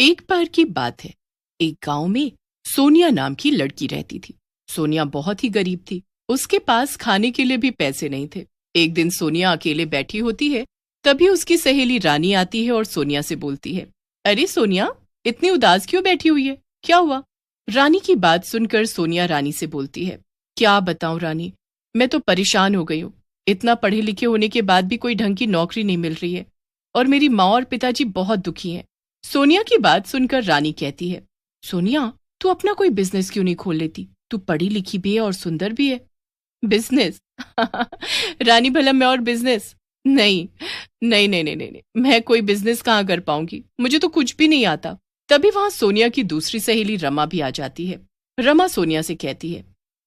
एक बार की बात है, एक गांव में सोनिया नाम की लड़की रहती थी। सोनिया बहुत ही गरीब थी, उसके पास खाने के लिए भी पैसे नहीं थे। एक दिन सोनिया अकेले बैठी होती है, तभी उसकी सहेली रानी आती है और सोनिया से बोलती है, अरे सोनिया, इतनी उदास क्यों बैठी हुई है, क्या हुआ? रानी की बात सुनकर सोनिया रानी से बोलती है, क्या बताऊं रानी, मैं तो परेशान हो गई हूँ। इतना पढ़े लिखे होने के बाद भी कोई ढंग की नौकरी नहीं मिल रही है और मेरी माँ और पिताजी बहुत दुखी हैं। सोनिया की बात सुनकर रानी कहती है, सोनिया, तू अपना कोई बिजनेस क्यों नहीं खोल लेती? तू पढ़ी लिखी भी है और सुंदर भी है। बिजनेस? रानी, भला मैं और बिजनेस? नहीं नहीं नहीं नहीं नहीं नहीं, मैं कोई बिजनेस कहाँ कर पाऊंगी, मुझे तो कुछ भी नहीं आता। तभी वहां सोनिया की दूसरी सहेली रमा भी आ जाती है। रमा सोनिया से कहती है,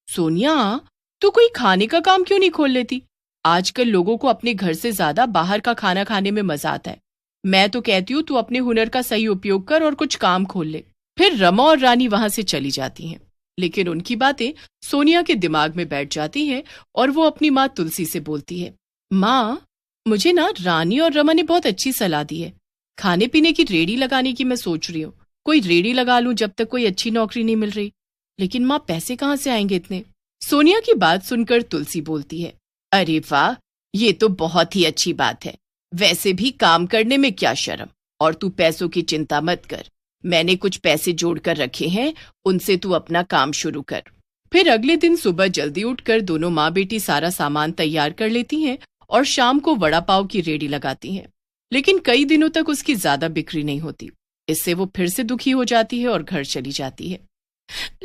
सोनिया, तू कोई खाने का काम क्यों नहीं खोल लेती? आजकल लोगों को अपने घर से ज्यादा बाहर का खाना खाने में मजा आता है। मैं तो कहती हूँ तू अपने हुनर का सही उपयोग कर और कुछ काम खोल ले। फिर रमा और रानी वहां से चली जाती हैं, लेकिन उनकी बातें सोनिया के दिमाग में बैठ जाती हैं और वो अपनी माँ तुलसी से बोलती है, माँ, मुझे ना रानी और रमा ने बहुत अच्छी सलाह दी है। खाने पीने की रेडी लगाने की मैं सोच रही हूँ, कोई रेडी लगा लूं जब तक कोई अच्छी नौकरी नहीं मिल रही। लेकिन माँ, पैसे कहाँ से आएंगे इतने? सोनिया की बात सुनकर तुलसी बोलती है, अरे वाह, ये तो बहुत ही अच्छी बात है। वैसे भी काम करने में क्या शर्म, और तू पैसों की चिंता मत कर। मैंने कुछ पैसे जोड़ कर रखे हैं, उनसे तू अपना काम शुरू कर। फिर अगले दिन सुबह जल्दी उठकर दोनों माँ बेटी सारा सामान तैयार कर लेती हैं और शाम को वड़ा पाव की रेडी लगाती हैं। लेकिन कई दिनों तक उसकी ज्यादा बिक्री नहीं होती। इससे वो फिर से दुखी हो जाती है और घर चली जाती है।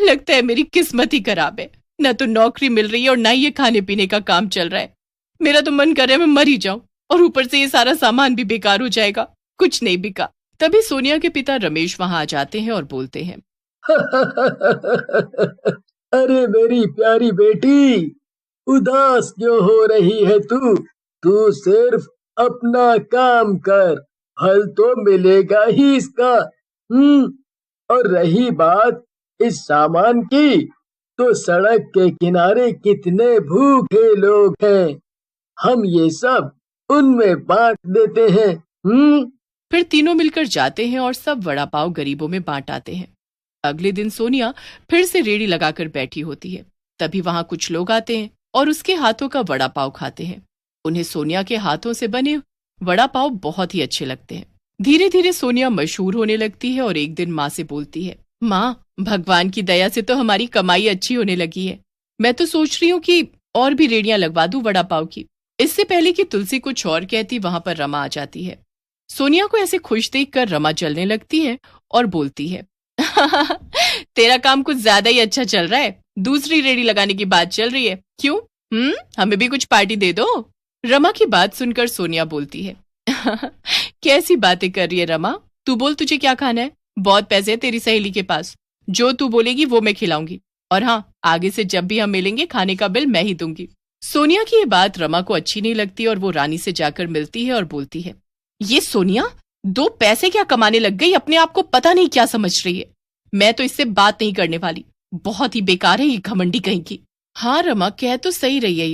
लगता है मेरी किस्मत ही खराब है, न तो नौकरी मिल रही है और न ही ये खाने पीने का काम चल रहा है। मेरा तो मन कर रहा है मैं मर ही जाऊं, और ऊपर से ये सारा सामान भी बेकार हो जाएगा, कुछ नहीं बिका। तभी सोनिया के पिता रमेश वहां आ जाते हैं और बोलते हैं, अरे मेरी प्यारी बेटी, उदास क्यों हो रही है तू? तू सिर्फ अपना काम कर, फल तो मिलेगा ही इसका। और रही बात इस सामान की, तो सड़क के किनारे कितने भूखे लोग हैं, हम ये सब उनमें बांट देते हैं। फिर तीनों मिलकर जाते हैं और सब वड़ा पाव गरीबों में बांट आते हैं। अगले दिन सोनिया फिर से रेडी लगाकर बैठी होती है। तभी वहां कुछ लोग आते हैं और उसके हाथों का वड़ा पाव खाते हैं। उन्हें सोनिया के हाथों से बने वड़ा पाव बहुत ही अच्छे लगते हैं। धीरे धीरे सोनिया मशहूर होने लगती है और एक दिन माँ से बोलती है, माँ, भगवान की दया से तो हमारी कमाई अच्छी होने लगी है। मैं तो सोच रही हूँ कि और भी रेडियां लगवा दूं वड़ा पाव की। इससे पहले कि तुलसी कुछ और कहती, वहां पर रमा आ जाती है। सोनिया को ऐसे खुश देखकर रमा जलने लगती है और बोलती है, तेरा काम कुछ ज्यादा ही अच्छा चल रहा है, दूसरी रेडी लगाने की बात चल रही है, क्यों? हमें भी कुछ पार्टी दे दो। रमा की बात सुनकर सोनिया बोलती है, कैसी बातें कर रही है रमा, तू बोल तुझे क्या खाना है? बहुत पैसे है तेरी सहेली के पास, जो तू बोलेगी वो मैं खिलाऊंगी। और हाँ, आगे से जब भी हम मिलेंगे खाने का बिल मैं ही दूंगी। सोनिया की ये बात रमा को अच्छी नहीं लगती और वो रानी से जाकर मिलती है और बोलती है, ये सोनिया 2 पैसे क्या कमाने लग गई, अपने आप को पता नहीं क्या समझ रही है। मैं तो इससे बात नहीं करने वाली, बहुत ही बेकार है ये घमंडी कहीं की। हाँ रमा, कह तो सही रही है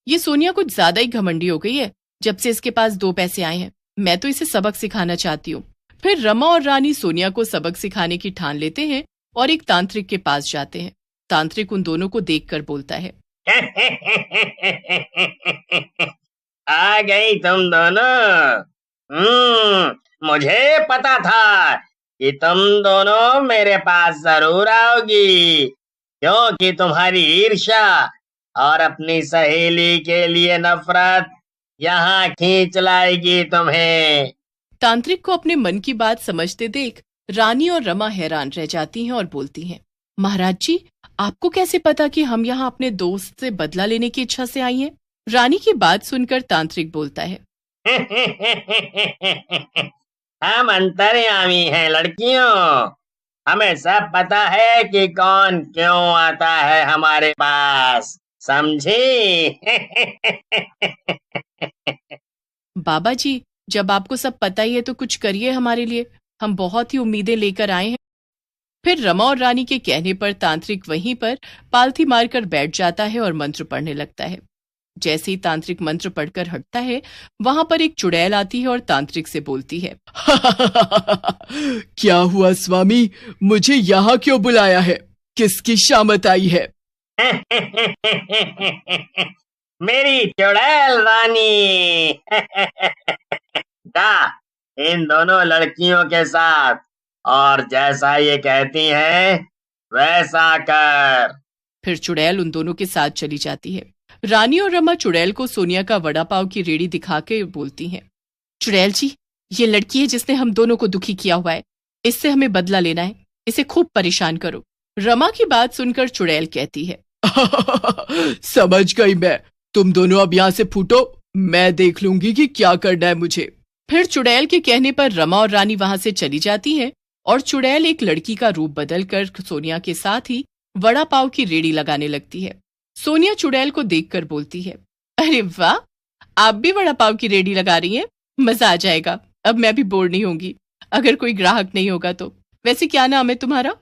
ये सोनिया कुछ ज्यादा ही घमंडी हो गई है जब से इसके पास 2 पैसे आए हैं। मैं तो इसे सबक सिखाना चाहती हूँ। फिर रमा और रानी सोनिया को सबक सिखाने की ठान लेते हैं और एक तांत्रिक के पास जाते हैं। तांत्रिक उन दोनों को देखकर बोलता है, आ गई तुम दोनों। मुझे पता था कि तुम दोनों मेरे पास जरूर आओगी, क्योंकि तुम्हारी ईर्ष्या और अपनी सहेली के लिए नफरत यहाँ खींच लाएगी तुम्हें। तांत्रिक को अपने मन की बात समझते देख रानी और रमा हैरान रह जाती हैं और बोलती हैं, महाराज जी, आपको कैसे पता कि हम यहाँ अपने दोस्त से बदला लेने की इच्छा से आई हैं? रानी की बात सुनकर तांत्रिक बोलता है, हम अंतर्यामी हैं लड़कियों, हमें सब पता है कि कौन क्यों आता है हमारे पास, समझी? बाबा जी, जब आपको सब पता ही है तो कुछ करिए हमारे लिए, हम बहुत ही उम्मीदें लेकर आए हैं। फिर रमा और रानी के कहने पर तांत्रिक वहीं पर पालथी मारकर बैठ जाता है और मंत्र पढ़ने लगता है। जैसे ही तांत्रिक मंत्र पढ़कर हटता है, वहां पर एक चुड़ैल आती है और तांत्रिक से बोलती है, क्या हुआ स्वामी, मुझे यहाँ क्यों बुलाया है? किसकी शामत आई है? मेरी चुड़ैल रानी। जा इन दोनों लड़कियों के साथ और जैसा ये कहती हैं वैसा कर। फिर चुड़ैल उन दोनों के साथ चली जाती है। रानी और रमा चुड़ैल को सोनिया का वड़ा पाव की रेड़ी दिखा के बोलती हैं, चुड़ैल जी, ये लड़की है जिसने हम दोनों को दुखी किया हुआ है, इससे हमें बदला लेना है, इसे खूब परेशान करो। रमा की बात सुनकर चुड़ैल कहती है, समझ गई मैं, तुम दोनों अब यहाँ से फूटो, मैं देख लूंगी कि क्या करना है मुझे। फिर चुड़ैल के कहने पर रमा और रानी वहां से चली जाती हैं और चुड़ैल एक लड़की का रूप बदलकर सोनिया के साथ ही वड़ा पाव की रेड़ी लगाने लगती है। सोनिया चुड़ैल को देखकर बोलती है, अरे वाह, आप भी वड़ा पाव की रेड़ी लगा रही हैं, मजा आ जाएगा, अब मैं भी बोर नहीं होंगी अगर कोई ग्राहक नहीं होगा तो। वैसे क्या नाम है तुम्हारा?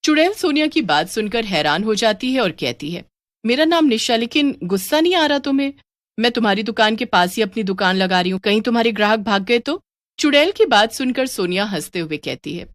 चुड़ैल सोनिया की बात सुनकर हैरान हो जाती है और कहती है, मेरा नाम निशा, लेकिन गुस्सा नहीं आ रहा तुम्हें? मैं तुम्हारी दुकान के पास ही अपनी दुकान लगा रही हूँ, कहीं तुम्हारे ग्राहक भाग गए तो? चुड़ैल की बात सुनकर सोनिया हंसते हुए कहती है,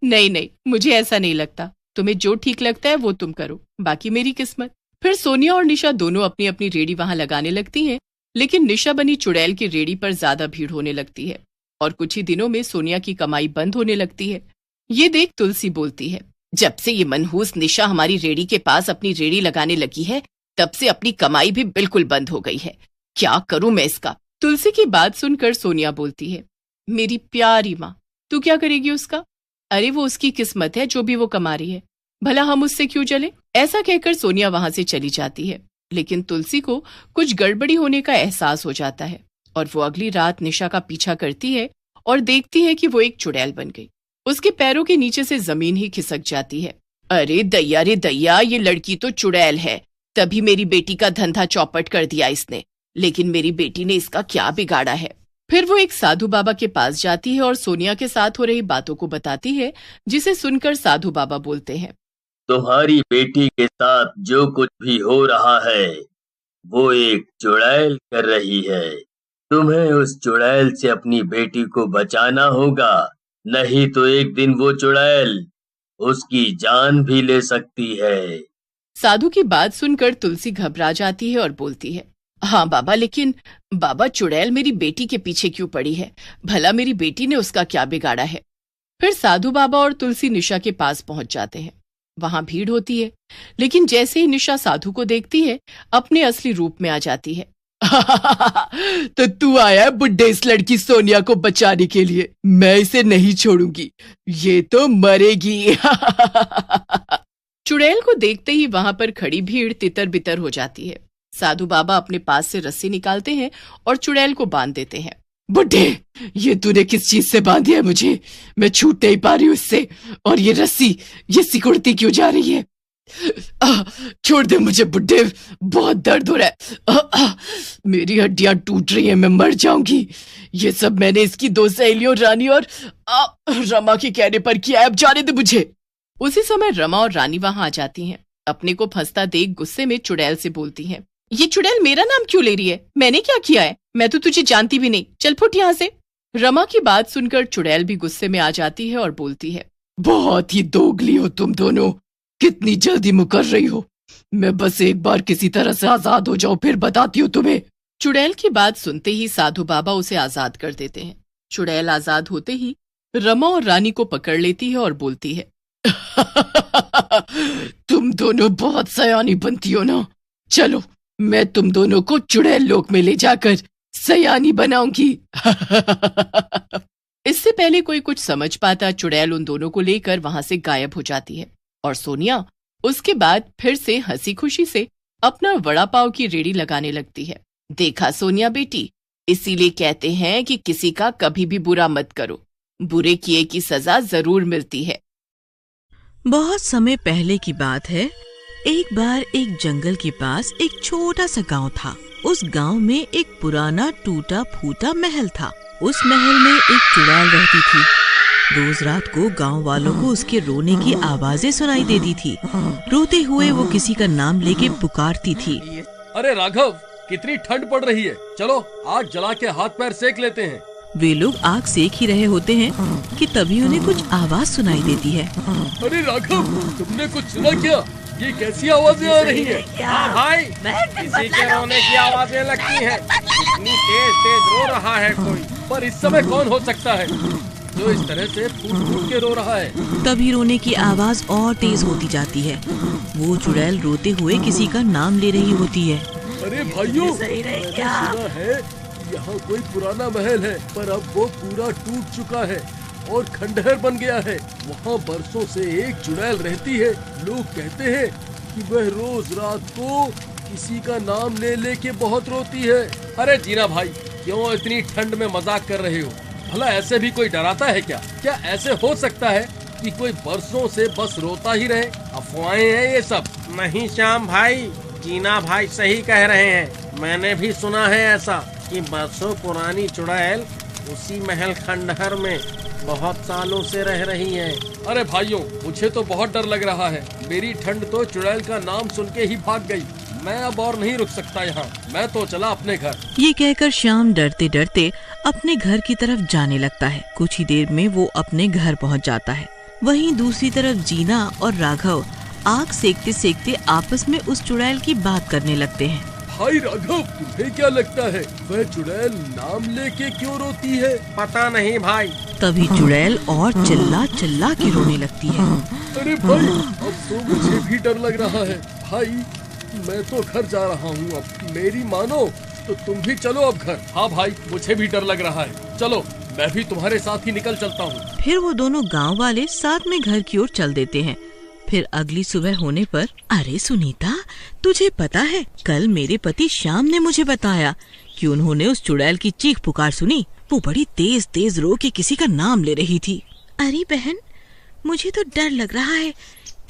नहीं नहीं, मुझे ऐसा नहीं लगता, तुम्हें जो ठीक लगता है वो तुम करो, बाकी मेरी किस्मत। फिर सोनिया और निशा दोनों अपनी अपनी रेड़ी वहां लगाने लगती हैं, लेकिन निशा बनी चुड़ैल की रेड़ी पर ज्यादा भीड़ होने लगती है और कुछ ही दिनों में सोनिया की कमाई बंद होने लगती है। ये देख तुलसी बोलती है, जब से ये मनहूस निशा हमारी रेड़ी के पास अपनी रेड़ी लगाने लगी है, तब से अपनी कमाई भी बिल्कुल बंद हो गई है, क्या करूं मैं इसका? तुलसी की बात सुनकर सोनिया बोलती है, मेरी प्यारी माँ, तू क्या करेगी उसका? अरे वो उसकी किस्मत है, जो भी वो कमा रही है, भला हम उससे क्यों चले? ऐसा कहकर सोनिया वहां से चली जाती है, लेकिन तुलसी को कुछ गड़बड़ी होने का एहसास हो जाता है और वो अगली रात निशा का पीछा करती है और देखती है कि वो एक चुड़ैल बन गई। उसके पैरों के नीचे से जमीन ही खिसक जाती है। अरे दैया रे दैया, ये लड़की तो चुड़ैल है, तभी मेरी बेटी का धंधा चौपट कर दिया इसने, लेकिन मेरी बेटी ने इसका क्या बिगाड़ा है? फिर वो एक साधु बाबा के पास जाती है और सोनिया के साथ हो रही बातों को बताती है, जिसे सुनकर साधु बाबा बोलते हैं, तुम्हारी बेटी के साथ जो कुछ भी हो रहा है वो एक चुड़ैल कर रही है, तुम्हें उस चुड़ैल से अपनी बेटी को बचाना होगा, नहीं तो एक दिन वो चुड़ैल उसकी जान भी ले सकती है। साधु की बात सुनकर तुलसी घबरा जाती है और बोलती है, हाँ बाबा, लेकिन बाबा चुड़ैल मेरी बेटी के पीछे क्यों पड़ी है? भला मेरी बेटी ने उसका क्या बिगाड़ा है? फिर साधु बाबा और तुलसी निशा के पास पहुंच जाते हैं। वहां भीड़ होती है, लेकिन जैसे ही निशा साधु को देखती है, अपने असली रूप में आ जाती है। तो तू आया है बुड्ढे इस लड़की सोनिया को बचाने के लिए? मैं इसे नहीं छोड़ूंगी, ये तो मरेगी। चुड़ैल को देखते ही वहां पर खड़ी भीड़ तितर बितर हो जाती है। साधु बाबा अपने पास से रस्सी निकालते हैं और चुड़ैल को बांध देते हैं। बुड्ढे, ये तूने किस चीज से बांध दिया मुझे? मैं छूट नहीं पा रही हूँ इससे, और ये रस्सी ये सिकुड़ती क्यों जा रही है? छोड़ दे मुझे बुड्ढे, बहुत दर्द हो रहा है, मेरी हड्डियां टूट रही हैं, मैं मर जाऊंगी। ये सब मैंने इसकी दो सहेलियों रानी और रमा के कहने पर किया है, अब जाने दे मुझे। उसी समय रमा और रानी वहां आ जाती हैं। अपने को फंसता देख गुस्से में चुड़ैल से बोलती हैं, ये चुड़ैल मेरा नाम क्यों ले रही है? मैंने क्या किया है? मैं तो तुझे जानती भी नहीं, चल फुट यहाँ से। रमा की बात सुनकर चुड़ैल भी गुस्से में आ जाती है और बोलती है, बहुत ही दोगली हो तुम दोनों, कितनी जल्दी मुकर रही हो। मैं बस एक बार किसी तरह से आजाद हो जाऊं, फिर बताती हूँ तुम्हें। चुड़ैल की बात सुनते ही साधु बाबा उसे आजाद कर देते हैं। चुड़ैल आजाद होते ही रमा और रानी को पकड़ लेती है और बोलती है, तुम दोनों बहुत सयानी बनती हो ना, चलो मैं तुम दोनों को चुड़ैल लोक में ले जाकर सयानी बनाऊंगी। इससे पहले कोई कुछ समझ पाता, चुड़ैल उन दोनों को लेकर वहां से गायब हो जाती है और सोनिया उसके बाद फिर से हंसी खुशी से अपना वड़ा पाव की रेड़ी लगाने लगती है। देखा सोनिया बेटी, इसीलिए कहते हैं कि किसी का कभी भी बुरा मत करो, बुरे किए की सजा जरूर मिलती है। बहुत समय पहले की बात है। एक बार एक जंगल के पास एक छोटा सा गांव था। उस गांव में एक पुराना टूटा फूटा महल था। उस महल में एक चुड़ैल रहती थी। रोज रात को गांव वालों को उसके रोने की आवाजें सुनाई देती थी। रोते हुए वो किसी का नाम लेके पुकारती थी। अरे राघव, कितनी ठंड पड़ रही है, चलो आग जला के हाथ पैर सेक लेते हैं। वे लोग आग सेक ही रहे होते हैं कि तभी उन्हें कुछ आवाज सुनाई देती है। अरे राघव, तुमने कुछ सुना क्या? ये कैसी आवाजें आ रही है? हाँ भाई, किसी के रोने की आवाजें लगती हैं। इतनी तेज तेज रो रहा है कोई। पर इस समय कौन हो सकता है जो इस तरह से फूट फूट के रो रहा है? तभी रोने की आवाज और तेज होती जाती है। वो चुड़ैल रोते हुए किसी का नाम ले रही होती है। अरे भाइयों, मैंने सुना है यहाँ कोई पुराना महल है, पर अब वो पूरा टूट चुका है और खंडहर बन गया है। वहाँ बरसों से एक चुड़ैल रहती है। लोग कहते हैं कि वह रोज रात को किसी का नाम ले लेके बहुत रोती है। अरे जीना भाई, क्यों इतनी ठंड में मजाक कर रहे हो? भला ऐसे भी कोई डराता है क्या? क्या ऐसे हो सकता है कि कोई बरसों से बस रोता ही रहे? अफवाहें हैं ये सब। नहीं श्याम भाई, जीना भाई सही कह रहे हैं। मैंने भी सुना है ऐसा कि बरसों पुरानी चुड़ैल उसी महल खंडहर में बहुत सालों से रह रही है। अरे भाइयों, मुझे तो बहुत डर लग रहा है। मेरी ठंड तो चुड़ैल का नाम सुन के ही भाग गई। मैं अब और नहीं रुक सकता यहाँ। मैं तो चला अपने घर। ये कहकर श्याम डरते डरते अपने घर की तरफ जाने लगता है। कुछ ही देर में वो अपने घर पहुँच जाता है। वहीं दूसरी तरफ जीना और राघव आग सेकते सेकते आपस में उस चुड़ैल की बात करने लगते हैं। भाई राघव, तुम्हें क्या लगता है वह चुड़ैल नाम लेके क्यों रोती है? पता नहीं भाई। तभी चुड़ैल और चिल्ला चिल्ला के रोने लगती है। अरे भाई, अब तो मुझे भी डर लग रहा है। भाई, मैं तो घर जा रहा हूँ। अब मेरी मानो तो तुम भी चलो अब घर। हाँ भाई, मुझे भी डर लग रहा है। चलो, मैं भी तुम्हारे साथ ही निकल चलता हूँ। फिर वो दोनों गांव वाले साथ में घर की ओर चल देते हैं। फिर अगली सुबह होने पर, अरे सुनीता, तुझे पता है कल मेरे पति श्याम ने मुझे बताया कि उन्होंने उस चुड़ैल की चीख पुकार सुनी। वो बड़ी तेज तेज रो के किसी का नाम ले रही थी। अरे बहन, मुझे तो डर लग रहा है,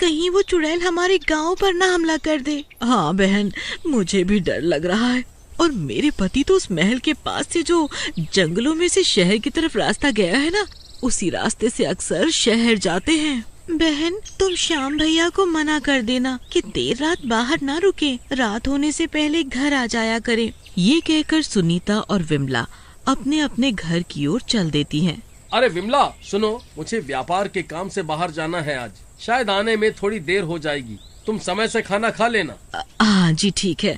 कहीं वो चुड़ैल हमारे गांव पर ना हमला कर दे। हाँ बहन, मुझे भी डर लग रहा है। और मेरे पति तो उस महल के पास से जो जंगलों में से शहर की तरफ रास्ता गया है ना, उसी रास्ते से अक्सर शहर जाते हैं। बहन, तुम श्याम भैया को मना कर देना कि देर रात बाहर ना रुके, रात होने से पहले घर आ जाया करें। ये कहकर सुनीता और विमला अपने अपने घर की ओर चल देती हैं। अरे विमला, सुनो, मुझे व्यापार के काम से बाहर जाना है आज। शायद आने में थोड़ी देर हो जाएगी। तुम समय से खाना खा लेना। हाँ जी ठीक है,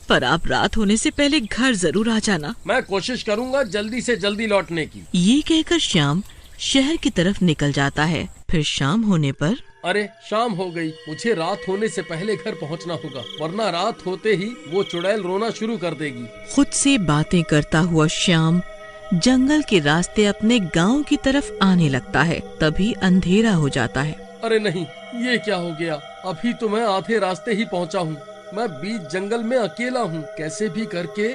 पर आप रात होने से पहले घर जरूर आ जाना। मैं कोशिश करूँगा जल्दी से जल्दी लौटने की। ये कहकर श्याम शहर की तरफ निकल जाता है। फिर शाम होने पर, अरे शाम हो गई, मुझे रात होने से पहले घर पहुंचना होगा, वरना रात होते ही वो चुड़ैल रोना शुरू कर देगी। खुद से बातें करता हुआ श्याम जंगल के रास्ते अपने गांव की तरफ आने लगता है। तभी अंधेरा हो जाता है। अरे नहीं, ये क्या हो गया? अभी तो मैं आधे रास्ते ही पहुंचा हूँ। मैं बीच जंगल में अकेला हूँ। कैसे भी करके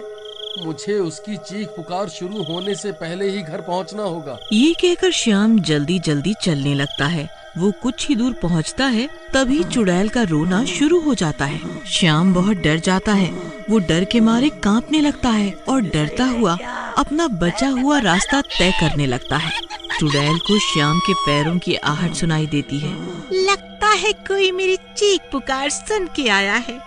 मुझे उसकी चीख पुकार शुरू होने से पहले ही घर पहुंचना होगा। ये कहकर श्याम जल्दी जल्दी चलने लगता है। वो कुछ ही दूर पहुंचता है, तभी चुड़ैल का रोना शुरू हो जाता है। श्याम बहुत डर जाता है। वो डर के मारे कांपने लगता है और डरता हुआ अपना बचा हुआ रास्ता तय करने लगता है। चुड़ैल को श्याम के पैरों की आहट सुनाई देती है। लगता है कोई मेरी चीख पुकार सुन के आया है।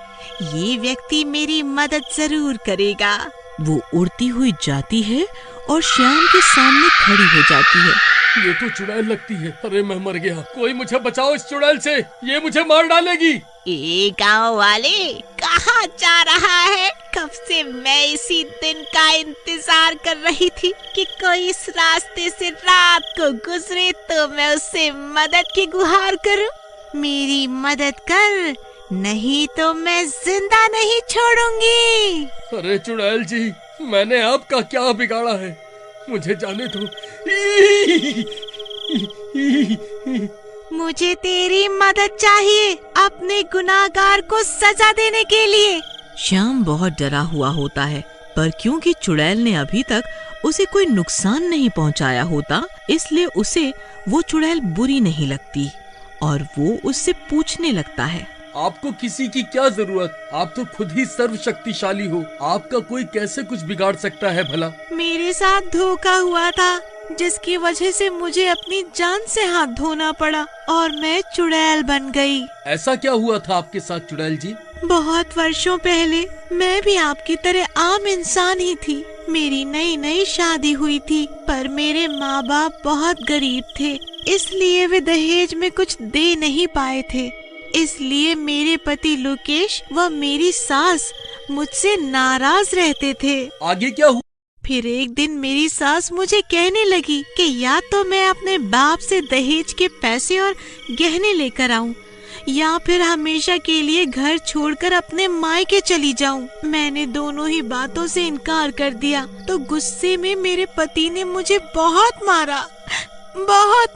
ये व्यक्ति मेरी मदद जरूर करेगा। वो उड़ती हुई जाती है और श्याम के सामने खड़ी हो जाती है। ये तो चुड़ैल लगती है। अरे मैं मर गया। कोई मुझे बचाओ इस चुड़ैल से, ये मुझे मार डालेगी। ए गाँव वाले, कहाँ जा रहा है? कब से मैं इसी दिन का इंतजार कर रही थी कि कोई इस रास्ते से रात को गुजरे तो मैं उससे मदद की गुहार करूं। मेरी मदद कर, नहीं तो मैं जिंदा नहीं छोड़ूंगी। अरे चुड़ैल जी, मैंने आपका क्या बिगाड़ा है? मुझे जाने दो। मुझे तेरी मदद चाहिए अपने गुनाहगार को सजा देने के लिए। श्याम बहुत डरा हुआ होता है, पर क्योंकि चुड़ैल ने अभी तक उसे कोई नुकसान नहीं पहुंचाया होता, इसलिए उसे वो चुड़ैल बुरी नहीं लगती और वो उससे पूछने लगता है, आपको किसी की क्या जरूरत? आप तो खुद ही सर्वशक्तिशाली हो। आपका कोई कैसे कुछ बिगाड़ सकता है भला? मेरे साथ धोखा हुआ था, जिसकी वजह से मुझे अपनी जान से हाथ धोना पड़ा और मैं चुड़ैल बन गई। ऐसा क्या हुआ था आपके साथ चुड़ैल जी? बहुत वर्षों पहले मैं भी आपकी तरह आम इंसान ही थी। मेरी नई नई शादी हुई थी, पर मेरे माँ बाप बहुत गरीब थे, इसलिए वे दहेज में कुछ दे नहीं पाए थे। इसलिए मेरे पति लोकेश व मेरी सास मुझसे नाराज रहते थे। आगे क्या हुआ? फिर एक दिन मेरी सास मुझे कहने लगी कि या तो मैं अपने बाप से दहेज के पैसे और गहने लेकर आऊं, या फिर हमेशा के लिए घर छोड़कर अपने मायके चली जाऊं। मैंने दोनों ही बातों से इनकार कर दिया तो गुस्से में मेरे पति ने मुझे बहुत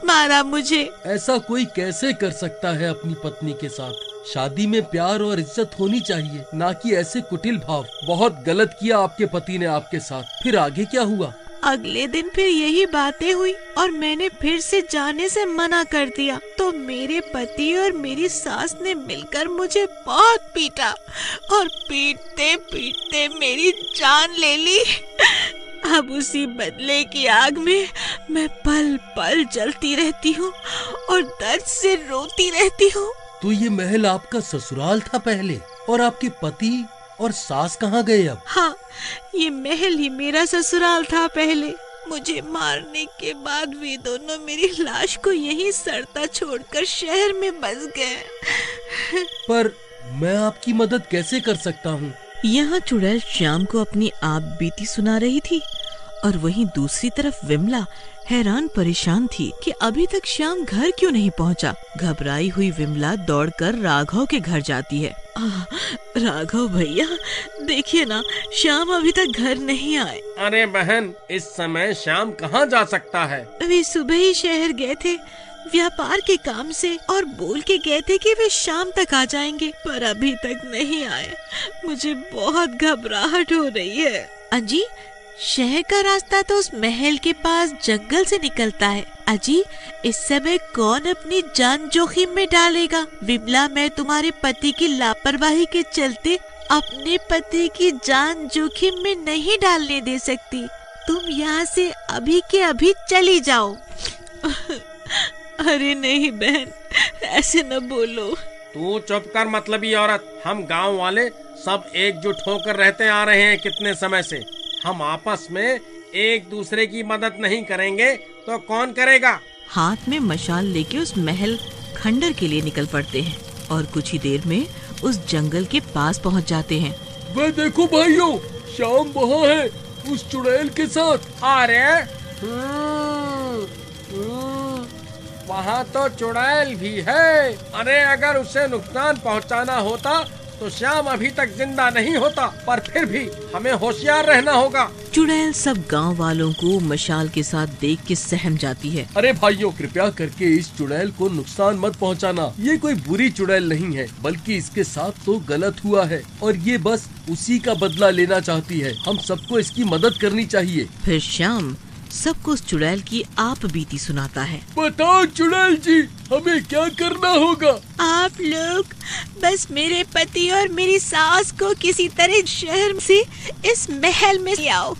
मारा मुझे। ऐसा कोई कैसे कर सकता है अपनी पत्नी के साथ? शादी में प्यार और इज्जत होनी चाहिए, ना कि ऐसे कुटिल भाव। बहुत गलत किया आपके पति ने आपके साथ। फिर आगे क्या हुआ? अगले दिन फिर यही बातें हुई और मैंने फिर से जाने से मना कर दिया तो मेरे पति और मेरी सास ने मिलकर मुझे बहुत पीटा और पीटते पीटते मेरी जान ले ली। अब उसी बदले की आग में मैं पल पल जलती रहती हूँ और दर्द से रोती रहती हूँ। तो ये महल आपका ससुराल था पहले, और आपके पति और सास कहाँ गए अब? हाँ, ये महल ही मेरा ससुराल था पहले। मुझे मारने के बाद वे दोनों मेरी लाश को यहीं सड़ता छोड़कर शहर में बस गए। पर मैं आपकी मदद कैसे कर सकता हूँ? यहाँ चुड़ैल श्याम को अपनी आप बीती सुना रही थी और वहीं दूसरी तरफ विमला हैरान परेशान थी कि अभी तक श्याम घर क्यों नहीं पहुँचा। घबराई हुई विमला दौड़कर राघव के घर जाती है। राघव भैया, देखिए ना, श्याम अभी तक घर नहीं आए। अरे बहन, इस समय श्याम कहाँ जा सकता है? वे सुबह ही शहर गए थे व्यापार के काम से और बोल के गए थे कि वे शाम तक आ जाएंगे, पर अभी तक नहीं आए। मुझे बहुत घबराहट हो रही है। अजी, शहर का रास्ता तो उस महल के पास जंगल से निकलता है। अजी, इस समय कौन अपनी जान जोखिम में डालेगा? विमला, मैं तुम्हारे पति की लापरवाही के चलते अपने पति की जान जोखिम में नहीं डालने दे सकती। तुम यहाँ से अभी के अभी चली जाओ। अरे नहीं बहन, ऐसे न बोलो। तू चुप कर मतलबी औरत। हम गांव वाले सब एकजुट होकर रहते आ रहे हैं कितने समय से। हम आपस में एक दूसरे की मदद नहीं करेंगे तो कौन करेगा? हाथ में मशाल लेके उस महल खंडर के लिए निकल पड़ते हैं और कुछ ही देर में उस जंगल के पास पहुंच जाते हैं। वह देखो भाइयों, श्याम वहाँ है उस चुड़ैल के साथ। अरे वहाँ तो चुड़ैल भी है। अरे अगर उसे नुकसान पहुँचाना होता तो श्याम अभी तक जिंदा नहीं होता, पर फिर भी हमें होशियार रहना होगा। चुड़ैल सब गांव वालों को मशाल के साथ देख के सहम जाती है। अरे भाइयों, कृपया करके इस चुड़ैल को नुकसान मत पहुंचाना। ये कोई बुरी चुड़ैल नहीं है, बल्कि इसके साथ तो गलत हुआ है और ये बस उसी का बदला लेना चाहती है। हम सबको इसकी मदद करनी चाहिए। फिर श्याम सबको उस चुड़ैल की आप बीती सुनाता है। बताओ चुड़ैल जी, हमें क्या करना होगा? आप लोग बस मेरे पति और मेरी सास को किसी तरह शहर से इस महल में ले आओ,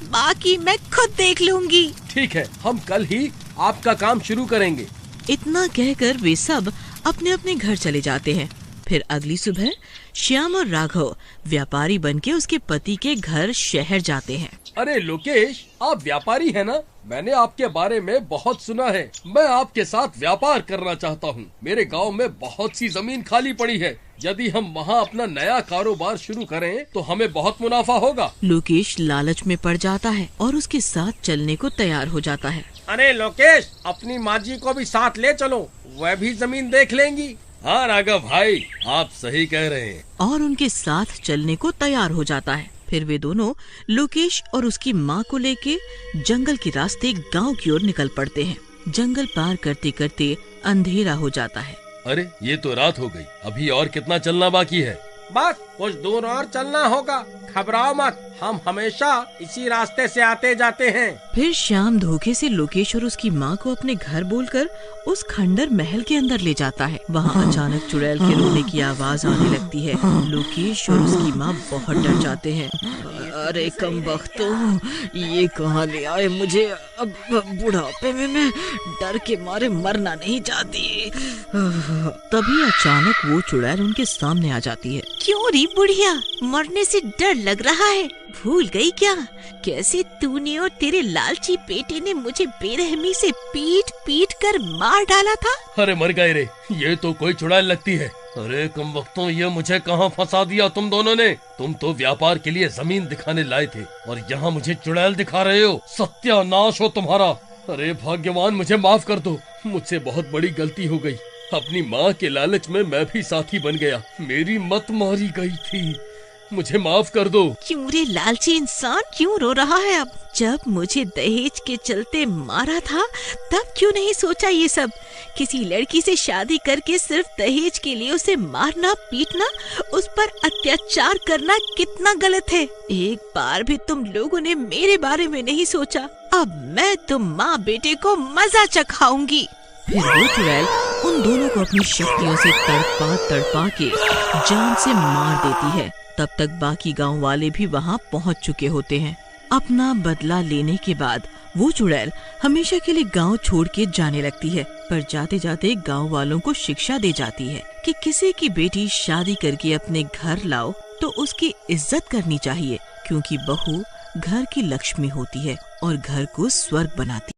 बाकी मैं खुद देख लूंगी। ठीक है, हम कल ही आपका काम शुरू करेंगे। इतना कहकर वे सब अपने अपने घर चले जाते हैं। फिर अगली सुबह श्याम और राघव व्यापारी बनके उसके पति के घर शहर जाते हैं। अरे लोकेश, आप व्यापारी हैं ना? मैंने आपके बारे में बहुत सुना है। मैं आपके साथ व्यापार करना चाहता हूँ। मेरे गांव में बहुत सी जमीन खाली पड़ी है। यदि हम वहाँ अपना नया कारोबार शुरू करें तो हमें बहुत मुनाफा होगा। लोकेश लालच में पड़ जाता है और उसके साथ चलने को तैयार हो जाता है। अरे लोकेश, अपनी माँ जी को भी साथ ले चलो, वह भी जमीन देख लेंगी। हाँ राघव भाई, आप सही कह रहे हैं। और उनके साथ चलने को तैयार हो जाता है। फिर वे दोनों लोकेश और उसकी माँ को लेके जंगल के रास्ते गांव की ओर निकल पड़ते हैं। जंगल पार करते करते अंधेरा हो जाता है। अरे ये तो रात हो गई, अभी और कितना चलना बाकी है? बस कुछ दूर और चलना होगा। घबराओ मत, हम हमेशा इसी रास्ते से आते जाते हैं। फिर श्याम धोखे से लोकेश और उसकी माँ को अपने घर बोलकर उस खंडर महल के अंदर ले जाता है। वहाँ अचानक चुड़ैल के रोने की आवाज आने लगती है। लोकेश और उसकी माँ बहुत डर जाते हैं। अरे कमबख्तों, ये कहाँ ले आए मुझे? अब बुढ़ापे में मैं डर के मारे मरना नहीं चाहती। तभी अचानक वो चुड़ैल उनके सामने आ जाती है। क्यों मोरी बुढ़िया, मरने से डर लग रहा है। भूल गई क्या कैसे तूने और तेरे लालची बेटे ने मुझे बेरहमी से पीट पीट कर मार डाला था। अरे मर गए रे, ये तो कोई चुड़ैल लगती है। अरे कम वक्तों, ये मुझे कहाँ फंसा दिया तुम दोनों ने। तुम तो व्यापार के लिए जमीन दिखाने लाए थे और यहाँ मुझे चुड़ैल दिखा रहे हो। सत्यानाश हो तुम्हारा। अरे भाग्यवान, मुझे माफ कर दो, मुझसे बहुत बड़ी गलती हो गई। अपनी माँ के लालच में मैं भी साथी बन गया, मेरी मत मारी गई थी, मुझे माफ कर दो। क्यों रे लालची इंसान, क्यों रो रहा है अब? जब मुझे दहेज के चलते मारा था तब क्यों नहीं सोचा ये सब? किसी लड़की से शादी करके सिर्फ दहेज के लिए उसे मारना, पीटना, उस पर अत्याचार करना कितना गलत है। एक बार भी तुम लोगों ने मेरे बारे में नहीं सोचा। अब मैं तुम माँ बेटे को मजा चखाऊंगी। फिर वो चुड़ैल उन दोनों को अपनी शक्तियों से तड़पा तड़पा के जान से मार देती है। तब तक बाकी गांव वाले भी वहां पहुंच चुके होते हैं। अपना बदला लेने के बाद वो चुड़ैल हमेशा के लिए गांव छोड़ के जाने लगती है, पर जाते जाते गांव वालों को शिक्षा दे जाती है कि किसी की बेटी शादी करके अपने घर लाओ तो उसकी इज्जत करनी चाहिए, क्योंकि बहू घर की लक्ष्मी होती है और घर को स्वर्ग बनाती है।